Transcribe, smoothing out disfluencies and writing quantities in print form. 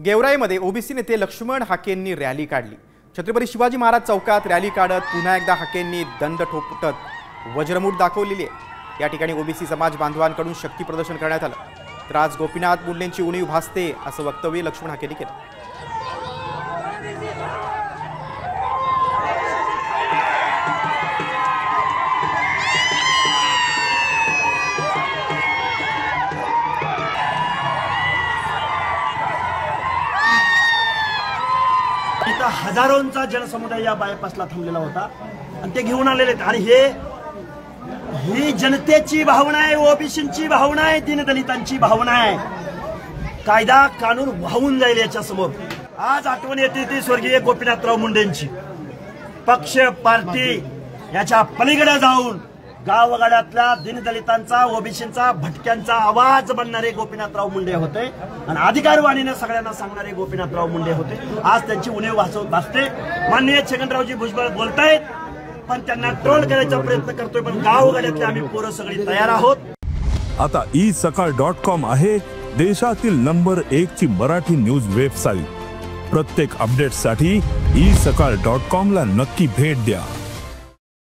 गेवराईमध्ये OBC नेते Laxman हाकेंनी rally काढली। छत्रपती शिवाजी महाराज चौकात रॅली काढत पुन्हा एकदा हाकेंनी दंड ठोकत वज्रमूठ दाखवलेली आहे। या ठिकाणी ओबीसी समाज बांधवांकडून शक्ती प्रदर्शन करण्यात आलं। तर आज गोपीनाथ मुंडेंची उणीव भासते असं वक्तव्य लक्ष्मण हाकेंनी केलं। हजारोंचा जनसमुदाय या बायपासला थांबलेला होता आणि ते घेऊन आलेले आणि ही जनतेची भावना आहे, ओबीसींची भावना आहे, दीनदलितांची भावना आहे। कायदा कानून वाहून जाईल याच्या समोर। आज आठवण येते ती स्वर्गीय गोपीनाथराव मुंडेंची। पक्ष पार्टी याच्या पलीकडे जाऊन गावगाड्यातल्या दीनदलितांचा, ओबीसींचा, भटक्यांचा आवाज बनणारे गोपीनाथराव मुंडे होते आणि अधिकारवाणीने सगळ्यांना सांगणारे गोपीनाथराव मुंडे होते। आज त्यांची उणीव भासते। माननीय छगनरावजी भुजबळ बोलतायत पण त्यांना ट्रोल करायचा प्रयत्न करतोय, पण गावगाड्यातले आम्ही पोरं सगळी तयार आहोत। आता isakal.com आहे देशातील नंबर 1 ची मराठी न्यूज वेबसाईट। प्रत्येक अपडेटसाठी isakal.com ला नक्की भेट द्या।